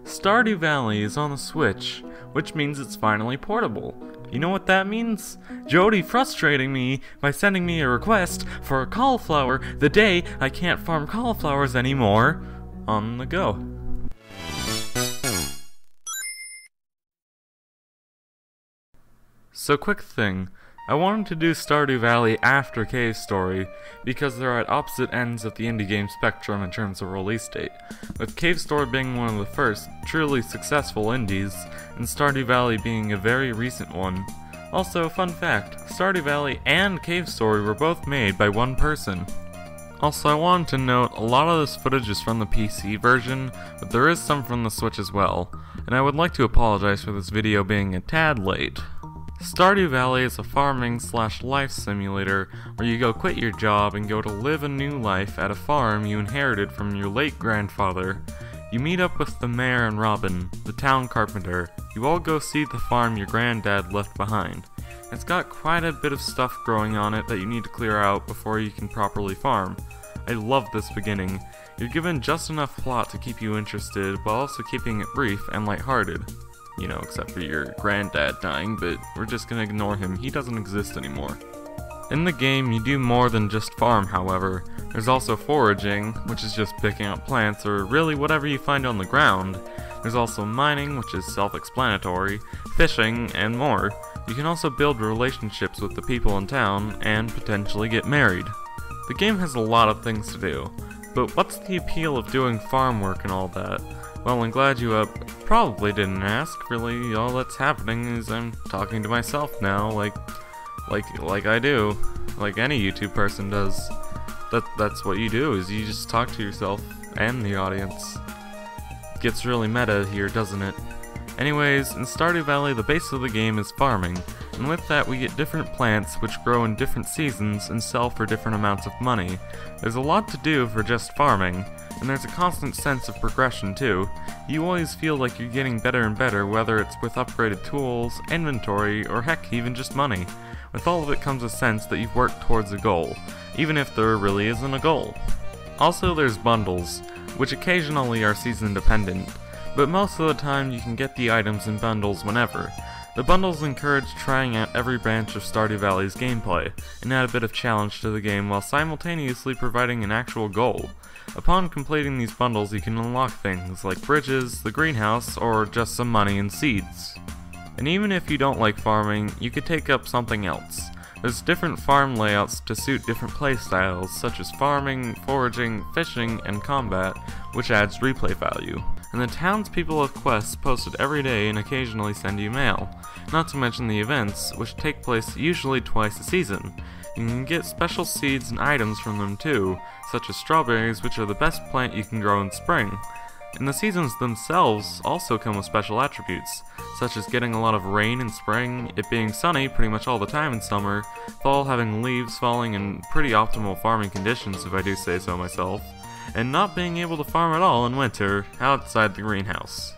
Stardew Valley is on the Switch, which means it's finally portable. You know what that means? Jody frustrating me by sending me a request for a cauliflower the day I can't farm cauliflowers anymore on the go. So quick thing, I wanted to do Stardew Valley after Cave Story because they're at opposite ends of the indie game spectrum in terms of release date, with Cave Story being one of the first truly successful indies, and Stardew Valley being a very recent one. Also, fun fact, Stardew Valley and Cave Story were both made by one person. Also, I wanted to note, a lot of this footage is from the PC version, but there is some from the Switch as well, and I would like to apologize for this video being a tad late. Stardew Valley is a farming/life simulator where you go quit your job and go to live a new life at a farm you inherited from your late grandfather. You meet up with the mayor and Robin, the town carpenter. You all go see the farm your granddad left behind. It's got quite a bit of stuff growing on it that you need to clear out before you can properly farm. I love this beginning. You're given just enough plot to keep you interested while also keeping it brief and lighthearted. You know, except for your granddad dying, but we're just gonna ignore him, he doesn't exist anymore. In the game, you do more than just farm, however. There's also foraging, which is just picking up plants or really whatever you find on the ground. There's also mining, which is self-explanatory, fishing, and more. You can also build relationships with the people in town, and potentially get married. The game has a lot of things to do, but what's the appeal of doing farm work and all that? Well, I'm glad you probably didn't ask. Really, all that's happening is I'm talking to myself now, like I do, like any YouTube person does. That's what you do, is you just talk to yourself and the audience. It gets really meta here, doesn't it? Anyways, in Stardew Valley, the base of the game is farming, and with that we get different plants which grow in different seasons and sell for different amounts of money. There's a lot to do for just farming, and there's a constant sense of progression too. You always feel like you're getting better and better, whether it's with upgraded tools, inventory, or heck, even just money. With all of it comes a sense that you've worked towards a goal, even if there really isn't a goal. Also, there's bundles, which occasionally are season dependent, but most of the time you can get the items in bundles whenever. The bundles encourage trying out every branch of Stardew Valley's gameplay, and add a bit of challenge to the game while simultaneously providing an actual goal. Upon completing these bundles, you can unlock things like bridges, the greenhouse, or just some money and seeds. And even if you don't like farming, you could take up something else. There's different farm layouts to suit different playstyles, such as farming, foraging, fishing, and combat, which adds replay value. And the townspeople have quests posted every day and occasionally send you mail, not to mention the events, which take place usually twice a season. You can get special seeds and items from them too, such as strawberries, which are the best plant you can grow in spring. And the seasons themselves also come with special attributes, such as getting a lot of rain in spring, it being sunny pretty much all the time in summer, fall having leaves falling in pretty optimal farming conditions if I do say so myself, and not being able to farm at all in winter, outside the greenhouse.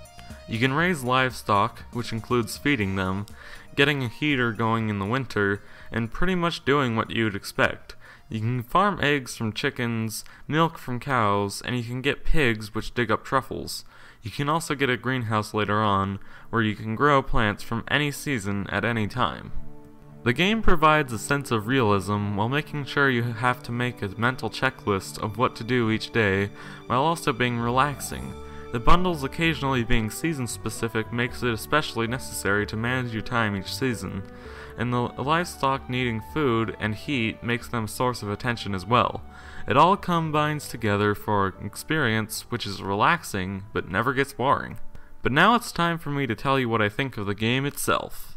You can raise livestock, which includes feeding them, getting a heater going in the winter, and pretty much doing what you'd expect. You can farm eggs from chickens, milk from cows, and you can get pigs which dig up truffles. You can also get a greenhouse later on, where you can grow plants from any season at any time. The game provides a sense of realism while making sure you have to make a mental checklist of what to do each day, while also being relaxing. The bundles occasionally being season specific makes it especially necessary to manage your time each season, and the livestock needing food and heat makes them a source of attention as well. It all combines together for an experience which is relaxing but never gets boring. But now it's time for me to tell you what I think of the game itself.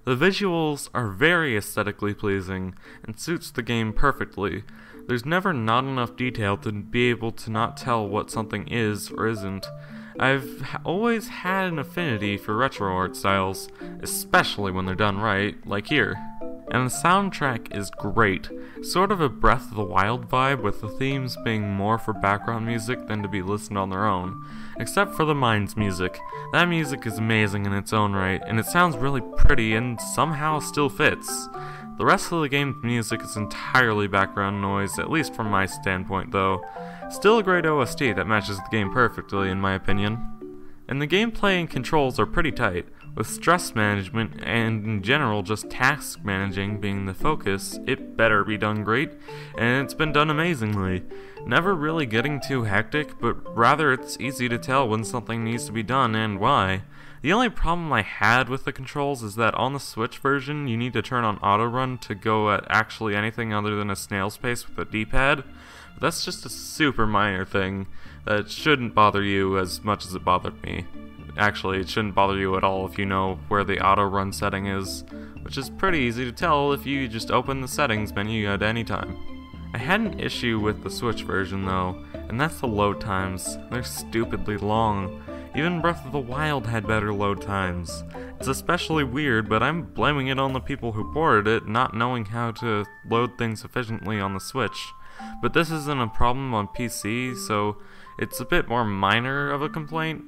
The visuals are very aesthetically pleasing and suits the game perfectly. There's never not enough detail to be able to not tell what something is or isn't. I've always had an affinity for retro art styles, especially when they're done right, like here. And the soundtrack is great, sort of a Breath of the Wild vibe, with the themes being more for background music than to be listened on their own. Except for the Mines music. That music is amazing in its own right, and it sounds really pretty and somehow still fits. The rest of the game's music is entirely background noise, at least from my standpoint though. Still a great OST that matches the game perfectly in my opinion. And the gameplay and controls are pretty tight, with stress management and in general just task managing being the focus. It better be done great, and it's been done amazingly. Never really getting too hectic, but rather it's easy to tell when something needs to be done and why. The only problem I had with the controls is that on the Switch version you need to turn on auto run to go at actually anything other than a snail's pace with the D-pad. But that's just a super minor thing that shouldn't bother you as much as it bothered me. Actually, it shouldn't bother you at all if you know where the auto run setting is, which is pretty easy to tell if you just open the settings menu at any time. I had an issue with the Switch version though, and that's the load times. They're stupidly long. Even Breath of the Wild had better load times. It's especially weird, but I'm blaming it on the people who ported it not knowing how to load things efficiently on the Switch. But this isn't a problem on PC, so it's a bit more minor of a complaint.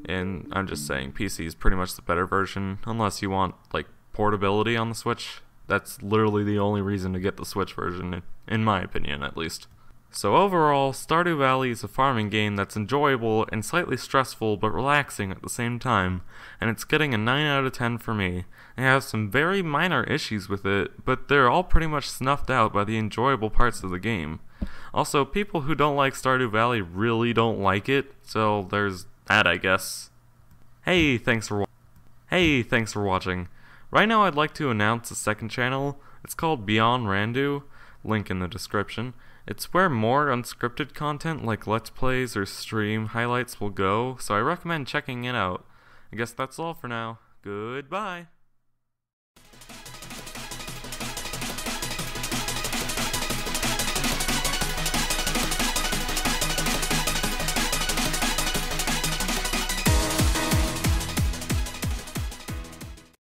And I'm just saying PC is pretty much the better version, unless you want, like, portability on the Switch. That's literally the only reason to get the Switch version, in my opinion at least. So overall, Stardew Valley is a farming game that's enjoyable and slightly stressful but relaxing at the same time, and it's getting a 9 out of 10 for me. I have some very minor issues with it, but they're all pretty much snuffed out by the enjoyable parts of the game. Also, people who don't like Stardew Valley really don't like it, so there's that, I guess. Hey, thanks for watching. Right now I'd like to announce a second channel. It's called Beyond Randu, link in the description. It's where more unscripted content like Let's Plays or stream highlights will go, so I recommend checking it out. I guess that's all for now. Goodbye!